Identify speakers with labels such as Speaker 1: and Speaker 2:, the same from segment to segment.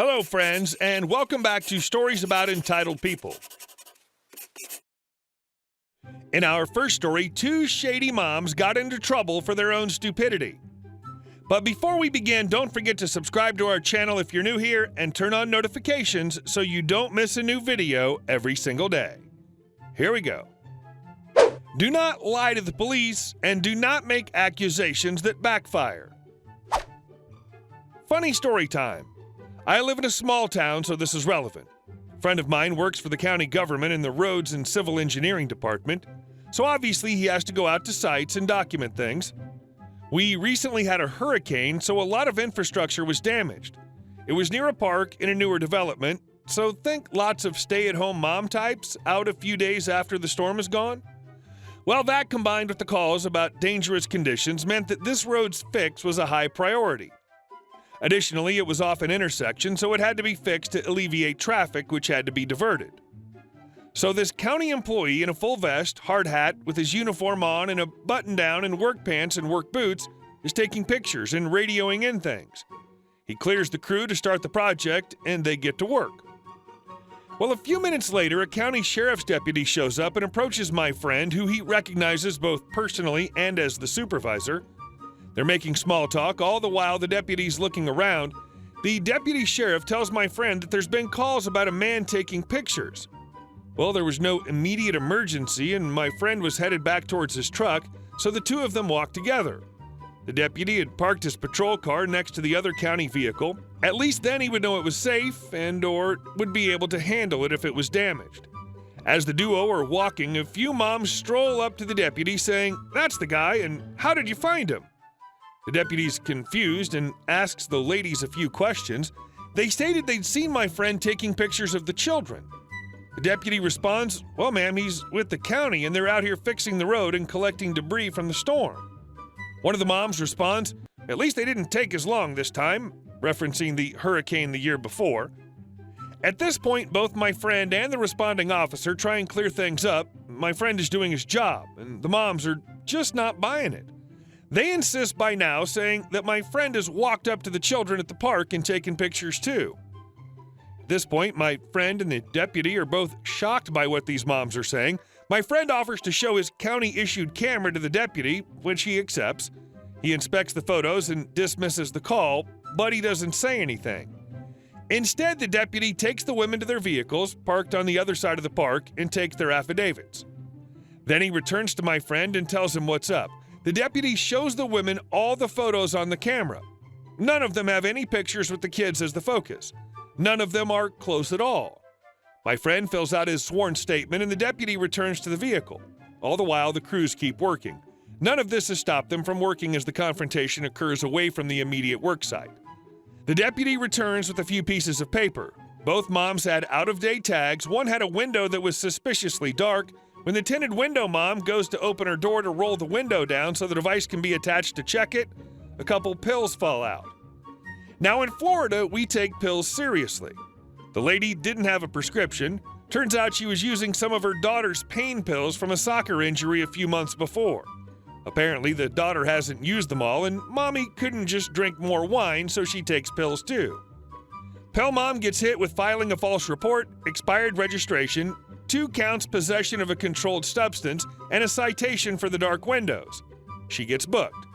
Speaker 1: Hello, friends, and welcome back to Stories About Entitled People. In our first story, two shady moms got into trouble for their own stupidity. But before we begin, don't forget to subscribe to our channel if you're new here and turn on notifications so you don't miss a new video every single day. Here we go. Do not lie to the police and do not make accusations that backfire. Funny story time. I live in a small town, so this is relevant. A friend of mine works for the county government in the roads and civil engineering department, so obviously he has to go out to sites and document things. We recently had a hurricane, so a lot of infrastructure was damaged. It was near a park in a newer development, so think lots of stay-at-home mom types out a few days after the storm is gone. Well, that combined with the calls about dangerous conditions meant that this road's fix was a high priority. Additionally, it was off an intersection, so it had to be fixed to alleviate traffic, which had to be diverted. So this county employee in a full vest, hard hat, with his uniform on and a button-down and work pants and work boots is taking pictures and radioing in things. He clears the crew to start the project, and they get to work. Well, a few minutes later, a county sheriff's deputy shows up and approaches my friend, who he recognizes both personally and as the supervisor. They're making small talk, all the while the deputy's looking around. The deputy sheriff tells my friend that there's been calls about a man taking pictures. Well, there was no immediate emergency, and my friend was headed back towards his truck, so the two of them walked together. The deputy had parked his patrol car next to the other county vehicle. At least then he would know it was safe and/or would be able to handle it if it was damaged. As the duo are walking, a few moms stroll up to the deputy saying, "That's the guy, and how did you find him?" The deputy's confused and asks the ladies a few questions. They stated they'd seen my friend taking pictures of the children. The deputy responds, "Well, ma'am, he's with the county and they're out here fixing the road and collecting debris from the storm." One of the moms responds, "At least they didn't take as long this time," referencing the hurricane the year before. At this point, both my friend and the responding officer try and clear things up. My friend is doing his job, and the moms are just not buying it. They insist by now, saying that my friend has walked up to the children at the park and taken pictures too. At this point, my friend and the deputy are both shocked by what these moms are saying. My friend offers to show his county-issued camera to the deputy, which he accepts. He inspects the photos and dismisses the call, but he doesn't say anything. Instead, the deputy takes the women to their vehicles, parked on the other side of the park, and takes their affidavits. Then he returns to my friend and tells him what's up. The deputy shows the women all the photos on the camera. None of them have any pictures with the kids as the focus. None of them are close at all. My friend fills out his sworn statement and the deputy returns to the vehicle. All the while, the crews keep working. None of this has stopped them from working as the confrontation occurs away from the immediate work site. The deputy returns with a few pieces of paper. Both moms had out-of-date tags. One had a window that was suspiciously dark. When the tinted window mom goes to open her door to roll the window down so the device can be attached to check it, a couple pills fall out. Now in Florida, we take pills seriously. The lady didn't have a prescription. Turns out she was using some of her daughter's pain pills from a soccer injury a few months before. Apparently, the daughter hasn't used them all, and mommy couldn't just drink more wine, so she takes pills too. Pill mom gets hit with filing a false report, expired registration, 2 counts possession of a controlled substance, and a citation for the dark windows. She gets booked.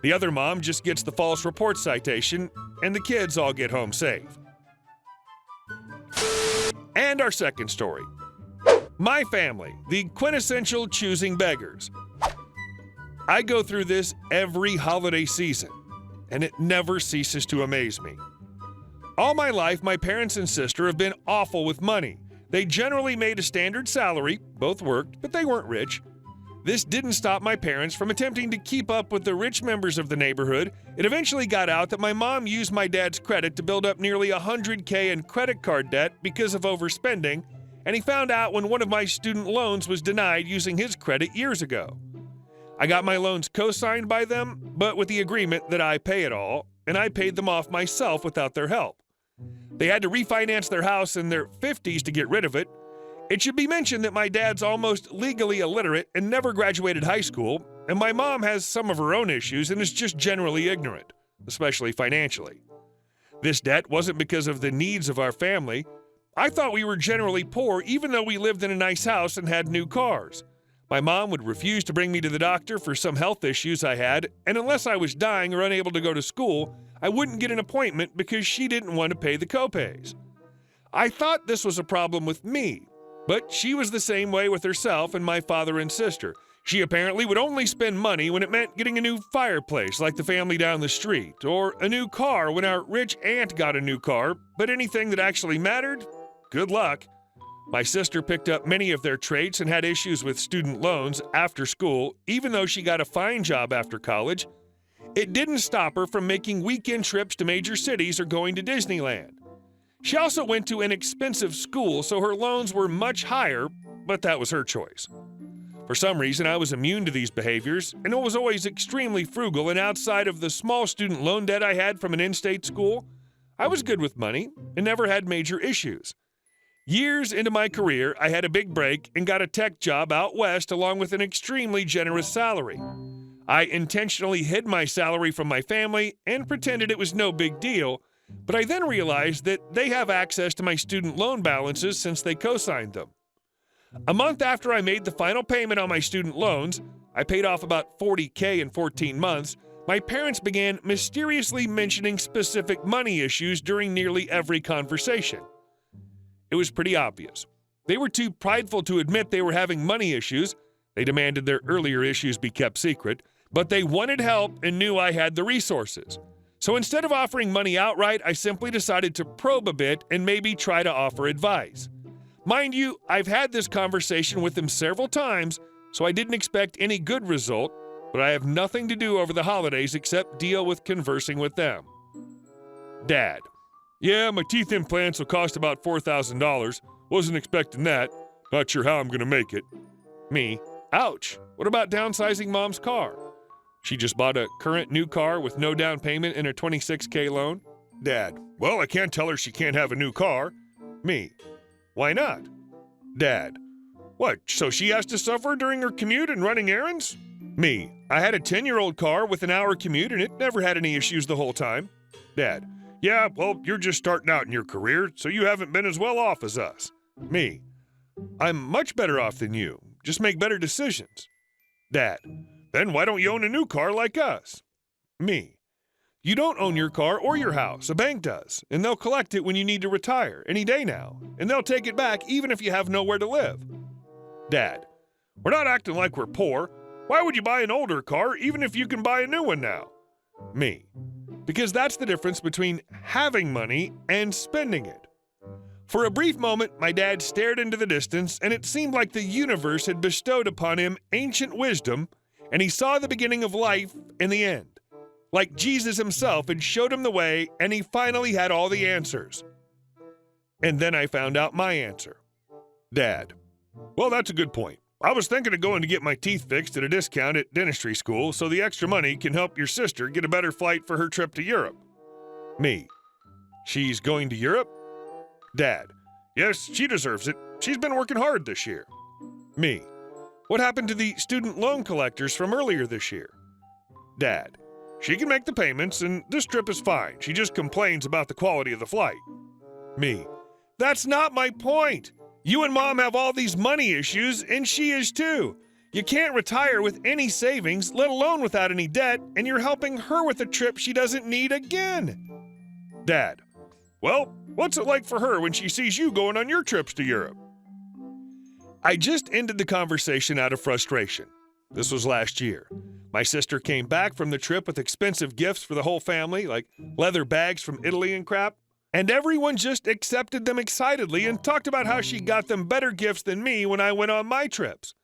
Speaker 1: The other mom just gets the false report citation, and the kids all get home safe. And our second story. My family, the quintessential choosing beggars. I go through this every holiday season, and it never ceases to amaze me. All my life, my parents and sister have been awful with money. They generally made a standard salary, both worked, but they weren't rich. This didn't stop my parents from attempting to keep up with the rich members of the neighborhood. It eventually got out that my mom used my dad's credit to build up nearly $100K in credit card debt because of overspending, and he found out when one of my student loans was denied using his credit years ago. I got my loans co-signed by them, but with the agreement that I pay it all, and I paid them off myself without their help. They had to refinance their house in their 50s to get rid of it. It should be mentioned that my dad's almost legally illiterate and never graduated high school, and my mom has some of her own issues and is just generally ignorant, especially financially. This debt wasn't because of the needs of our family. I thought we were generally poor even though we lived in a nice house and had new cars. My mom would refuse to bring me to the doctor for some health issues I had, and unless I was dying or unable to go to school, I wouldn't get an appointment because she didn't want to pay the copays. I thought this was a problem with me, but she was the same way with herself and my father and sister. She apparently would only spend money when it meant getting a new fireplace like the family down the street, or a new car when our rich aunt got a new car, but anything that actually mattered? Good luck. My sister picked up many of their traits and had issues with student loans after school, even though she got a fine job after college. It didn't stop her from making weekend trips to major cities or going to Disneyland. She also went to an expensive school, so her loans were much higher, but that was her choice. For some reason, I was immune to these behaviors, and was always extremely frugal, and outside of the small student loan debt I had from an in-state school, I was good with money and never had major issues. Years into my career, I had a big break and got a tech job out west along with an extremely generous salary. I intentionally hid my salary from my family and pretended it was no big deal, but I then realized that they have access to my student loan balances since they co-signed them. A month after I made the final payment on my student loans, I paid off about $40,000 in 14 months, my parents began mysteriously mentioning specific money issues during nearly every conversation. It was pretty obvious. They were too prideful to admit they were having money issues. They demanded their earlier issues be kept secret, but they wanted help and knew I had the resources. So instead of offering money outright, I simply decided to probe a bit and maybe try to offer advice. Mind you, I've had this conversation with them several times, so I didn't expect any good result, but I have nothing to do over the holidays except deal with conversing with them. Dad: yeah, my teeth implants will cost about $4,000. Wasn't expecting that. Not sure how I'm going to make it. Me: ouch. What about downsizing Mom's car? She just bought a current new car with no down payment and a $26,000 loan. Dad: well, I can't tell her she can't have a new car. Me: why not? Dad: what, so she has to suffer during her commute and running errands? Me: I had a 10-year-old car with an hour commute and it never had any issues the whole time. Dad: yeah, well, you're just starting out in your career, so you haven't been as well off as us. Me: I'm much better off than you. Just make better decisions. Dad: then why don't you own a new car like us? Me: you don't own your car or your house. A bank does, and they'll collect it when you need to retire, any day now, and they'll take it back even if you have nowhere to live. Dad: we're not acting like we're poor. Why would you buy an older car even if you can buy a new one now? Me: because that's the difference between having money and spending it. For a brief moment, my dad stared into the distance, and it seemed like the universe had bestowed upon him ancient wisdom, and he saw the beginning of life and the end. Like Jesus himself had showed him the way, and he finally had all the answers. And then I found out my answer. Dad: well, that's a good point. I was thinking of going to get my teeth fixed at a discount at dentistry school so the extra money can help your sister get a better flight for her trip to Europe. Me: she's going to Europe? Dad: yes, she deserves it. She's been working hard this year. Me: what happened to the student loan collectors from earlier this year? Dad: she can make the payments and this trip is fine. She just complains about the quality of the flight. Me: that's not my point. You and Mom have all these money issues, and she is too. You can't retire with any savings, let alone without any debt, and you're helping her with a trip she doesn't need again. Dad: well, what's it like for her when she sees you going on your trips to Europe? I just ended the conversation out of frustration. This was last year. My sister came back from the trip with expensive gifts for the whole family, like leather bags from Italy and crap. And everyone just accepted them excitedly and talked about how she got them better gifts than me when I went on my trips.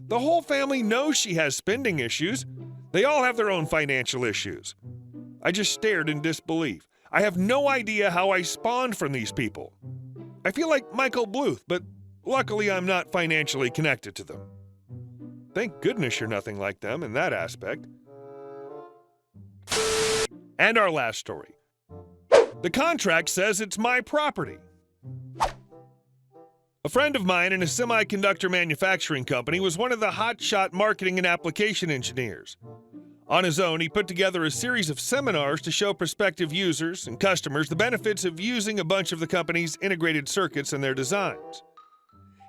Speaker 1: The whole family knows she has spending issues. They all have their own financial issues. I just stared in disbelief. I have no idea how I spawned from these people. I feel like Michael Bluth, but luckily I'm not financially connected to them. Thank goodness you're nothing like them in that aspect. And our last story. The contract says it's my property. A friend of mine in a semiconductor manufacturing company was one of the hotshot marketing and application engineers. On his own, he put together a series of seminars to show prospective users and customers the benefits of using a bunch of the company's integrated circuits in their designs.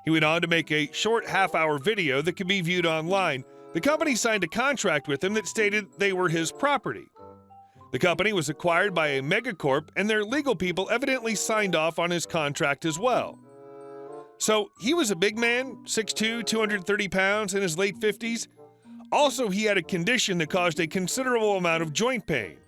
Speaker 1: He went on to make a short half-hour video that could be viewed online. The company signed a contract with him that stated they were his property. The company was acquired by a megacorp, and their legal people evidently signed off on his contract as well. So he was a big man, 6'2", 230 pounds, in his late 50s. Also, he had a condition that caused a considerable amount of joint pain.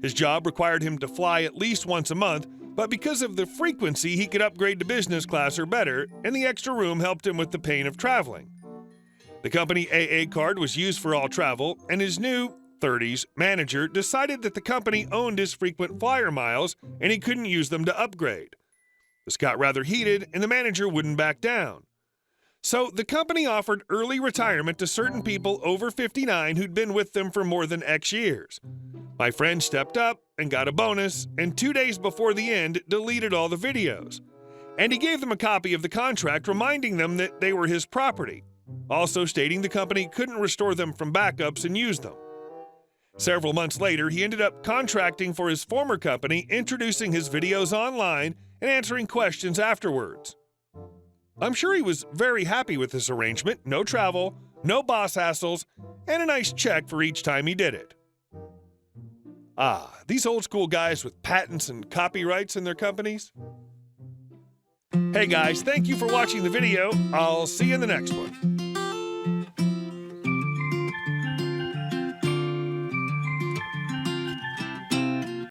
Speaker 1: His job required him to fly at least once a month, but because of the frequency, he could upgrade to business class or better, and the extra room helped him with the pain of traveling. The company AA card was used for all travel, and his new 30s manager decided that the company owned his frequent flyer miles and he couldn't use them to upgrade. This got rather heated, and the manager wouldn't back down. So the company offered early retirement to certain people over 59 who'd been with them for more than X years. My friend stepped up and got a bonus, and 2 days before the end, deleted all the videos. And he gave them a copy of the contract, reminding them that they were his property, also stating the company couldn't restore them from backups and use them. Several months later, he ended up contracting for his former company, introducing his videos online and answering questions afterwards. I'm sure he was very happy with this arrangement. No travel, no boss hassles, and a nice check for each time he did it. These old school guys with patents and copyrights in their companies. Hey guys, thank you for watching the video. I'll see you in the next one.